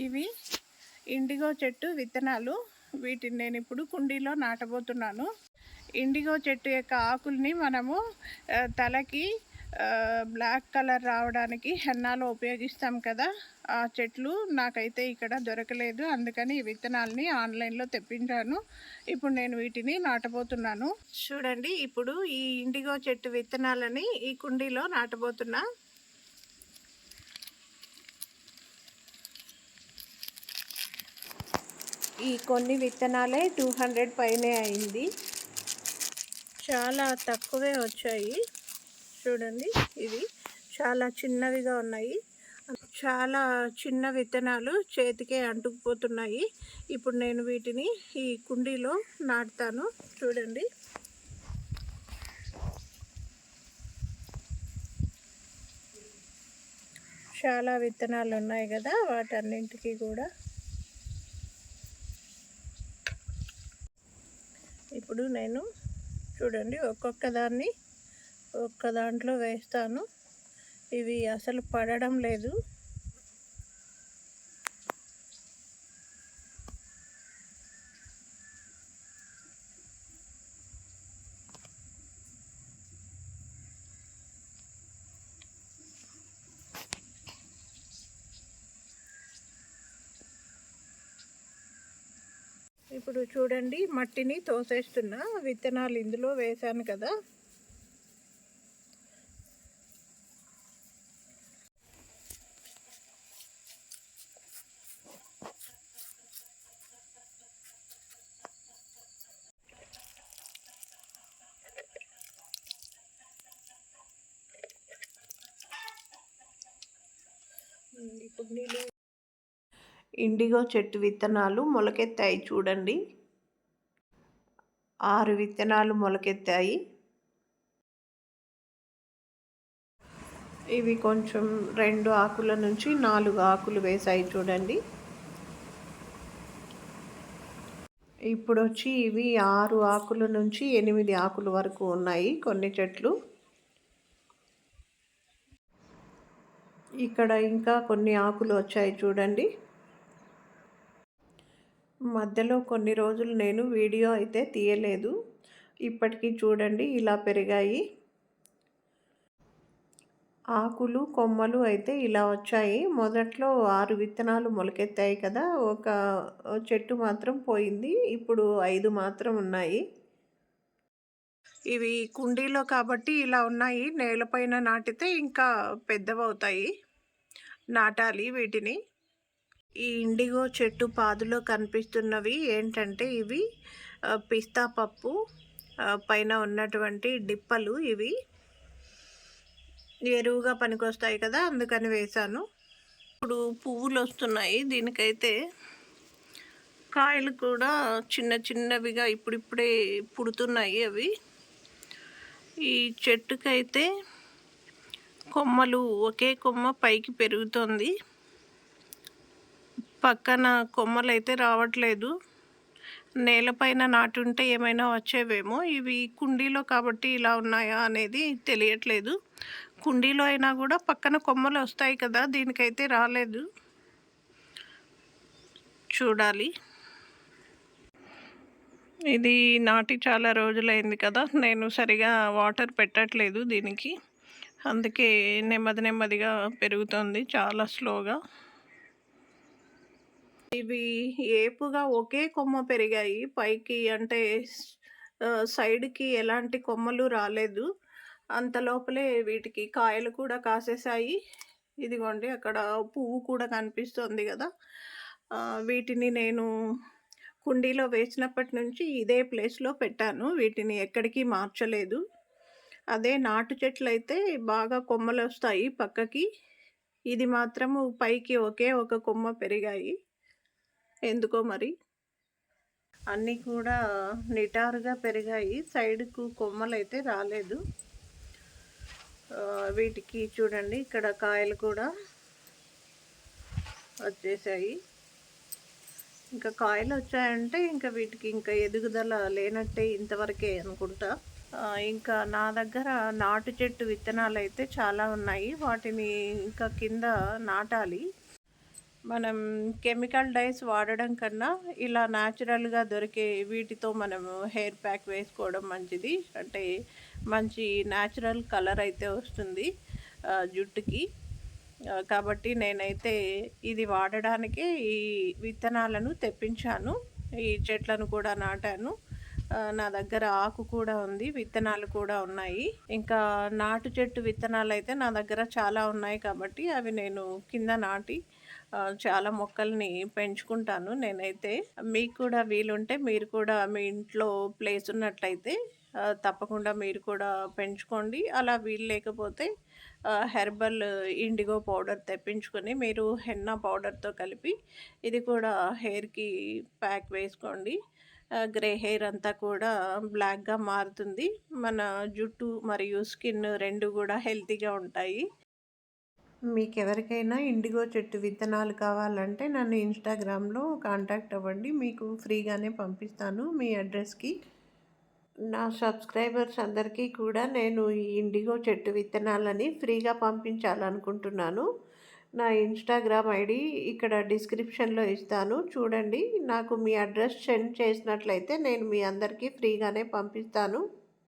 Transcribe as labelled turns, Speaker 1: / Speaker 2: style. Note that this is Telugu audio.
Speaker 1: ఇవి ఇండిగో చెట్టు విత్తనాలు. వీటిని నేను ఇప్పుడు కుండీలో నాటబోతున్నాను. ఇండిగో చెట్టు యొక్క ఆకుల్ని మనము తలకి బ్లాక్ కలర్ రావడానికి హెన్నాలో ఉపయోగిస్తాం కదా. ఆ చెట్లు నాకైతే ఇక్కడ దొరకలేదు, అందుకని ఈ విత్తనాలని ఆన్లైన్లో తెప్పించాను. ఇప్పుడు నేను వీటిని నాటబోతున్నాను. చూడండి, ఇప్పుడు ఈ ఇండిగో చెట్టు విత్తనాలని ఈ కుండీలో నాటబోతున్నా. ఈ కొన్ని విత్తనాలే 200 పైనే అయింది, చాలా తక్కువే వచ్చాయి. చూడండి, ఇవి చాలా చిన్నవిగా ఉన్నాయి. చాలా చిన్న విత్తనాలు చేతికే అంటుకుపోతున్నాయి. ఇప్పుడు నేను వీటిని ఈ కుండీలో నాటుతాను. చూడండి, చాలా విత్తనాలు ఉన్నాయి కదా, వాటన్నింటికి కూడా ఇప్పుడు నేను చూడండి ఒక్కొక్క దాంట్లో వేస్తాను. ఇవి అసలు పడడం లేదు. ఇప్పుడు చూడండి, మట్టిని తోసేస్తున్నా. విత్తనాలు ఇందులో వేశాను కదా. ఇప్పుడు ఇండిగో చెట్టు విత్తనాలు మొలకెత్తాయి. చూడండి, 6 విత్తనాలు మొలకెత్తాయి. ఇవి కొంచెం 2 ఆకుల నుంచి 4 ఆకులు వేశాయి. చూడండి, ఇప్పుడు వచ్చి ఇవి 6 ఆకుల నుంచి 8 ఆకుల వరకు ఉన్నాయి కొన్ని చెట్లు. ఇక్కడ ఇంకా కొన్ని ఆకులు వచ్చాయి. చూడండి, మధ్యలో కొన్ని రోజులు నేను వీడియో అయితే తీయలేదు. ఇప్పటికీ చూడండి ఇలా పెరిగాయి. ఆకులు కొమ్మలు అయితే ఇలా వచ్చాయి. మొదట్లో 6 విత్తనాలు మొలకెత్తాయి కదా, ఒక చెట్టు మాత్రం పోయింది. ఇప్పుడు 5 మాత్రం ఉన్నాయి. ఇవి కుండీలో కాబట్టి ఇలా ఉన్నాయి. నేలపైన నాటితే ఇంకా పెద్దవవుతాయి. నాటాలి వీటిని. ఈ ఇండిగో చెట్టు పాదులో కనిపిస్తున్నవి ఏంటంటే, ఇవి పిస్తా పప్పు పైన ఉన్నటువంటి డిప్పలు. ఇవి ఎరువుగా పనికొస్తాయి కదా, అందుకని వేశాను. ఇప్పుడు పువ్వులు వస్తున్నాయి. దీనికైతే కాయలు కూడా చిన్న చిన్నవిగా ఇప్పుడిప్పుడే పుడుతున్నాయి. అవి ఈ చెట్టుకైతే కొమ్మలు, ఒకే కొమ్మ పైకి పెరుగుతుంది, పక్కన కొమ్మలు అయితే రావట్లేదు. నేలపైన నాటుంటే ఏమైనా వచ్చేవేమో. ఇవి కుండీలో కాబట్టి ఇలా ఉన్నాయా అనేది తెలియట్లేదు. కుండీలో అయినా కూడా పక్కన కొమ్మలు వస్తాయి కదా, దీనికైతే రాలేదు. చూడాలి. ఇది నాటి చాలా రోజులైంది కదా, నేను సరిగా వాటర్ పెట్టట్లేదు దీనికి, అందుకే నెమ్మదిగా పెరుగుతుంది, చాలా స్లోగా. ఇవి ఏపుగా ఒకే కొమ్మ పెరిగాయి పైకి, అంటే సైడ్కి ఎలాంటి కొమ్మలు రాలేదు. అంత లోపలే వీటికి కాయలు కూడా కాసేసాయి. ఇదిగోండి, అక్కడ పువ్వు కూడా కనిపిస్తుంది కదా. వీటిని నేను కుండీలో వేసినప్పటి నుంచి ఇదే ప్లేస్లో పెట్టాను. వీటిని ఎక్కడికి మార్చలేదు. అదే నాటు చెట్లు అయితే బాగా కొమ్మలు వస్తాయి పక్కకి. ఇది మాత్రము పైకి ఒకే ఒక కొమ్మ పెరిగాయి. ఎందుకో మరి అన్నీ కూడా నిటారుగా పెరిగాయి, సైడ్కు కొమ్మలు అయితే రాలేదు. వీటికి చూడండి, ఇక్కడ కాయలు కూడా వచ్చేసాయి. ఇంకా కాయలు వచ్చాయంటే ఇంకా వీటికి ఇంకా ఎదుగుదల లేనట్టే, ఇంతవరకే అనుకుంటా. ఇంకా నా దగ్గర నాటు చెట్టు విత్తనాలు అయితే చాలా ఉన్నాయి. వాటిని ఇంకా కింద నాటాలి. మనం కెమికల్ డైస్ వాడడం కన్నా, ఇలా న్యాచురల్‌గా దొరికే వీటితో మనము హెయిర్ ప్యాక్ వేసుకోవడం మంచిది. అంటే మంచి న్యాచురల్ కలర్ అయితే వస్తుంది జుట్టుకి. కాబట్టి నేనైతే ఇది వాడడానికే ఈ విత్తనాలను తెప్పించాను. ఈ చెట్లను కూడా నాటాను. నా దగ్గర ఆకు కూడా ఉంది. విత్తనాలు కూడా ఉన్నాయి. ఇంకా నాటు చెట్టు విత్తనాలైతే నా దగ్గర చాలా ఉన్నాయి కాబట్టి అవి నేను కింద నాటి చాలా మొక్కల్ని పెంచుకుంటాను నేనైతే. మీకు కూడా వీలుంటే మీరు కూడా మీ ఇంట్లో ప్లేస్ ఉన్నట్లయితే తప్పకుండా మీరు కూడా పెంచుకోండి. అలా వీలు లేకపోతే హెర్బల్ ఇండిగో పౌడర్ తెప్పించుకొని మీరు హెన్నా పౌడర్‌తో కలిపి ఇది కూడా హెయిర్‌కి ప్యాక్ వేసుకోండి. గ్రే హెయిర్ అంతా కూడా బ్లాక్‌గా మారుతుంది. మన జుట్టు మరియు స్కిన్ 2 గూడా హెల్తీగా ఉంటాయి. మీకెవరికైనా ఇండిగో చెట్టు విత్తనాలు కావాలంటే నన్ను ఇన్‌స్టాగ్రామ్‌లో కాంటాక్ట్ అవ్వండి. మీకు ఫ్రీగానే పంపిస్తాను మీ అడ్రస్‌కి. నా సబ్స్క్రైబర్స్ అందరికీ కూడా నేను ఈ ఇండిగో చెట్టు విత్తనాలని ఫ్రీగా పంపించాలనుకుంటున్నాను. నా ఇన్‌స్టాగ్రామ్ ఐడీ ఇక్కడ డిస్క్రిప్షన్‌లో ఇస్తాను. చూడండి. నాకు మీ అడ్రస్ సెండ్ చేసినట్లయితే నేను మీ అందరికీ ఫ్రీగానే పంపిస్తాను.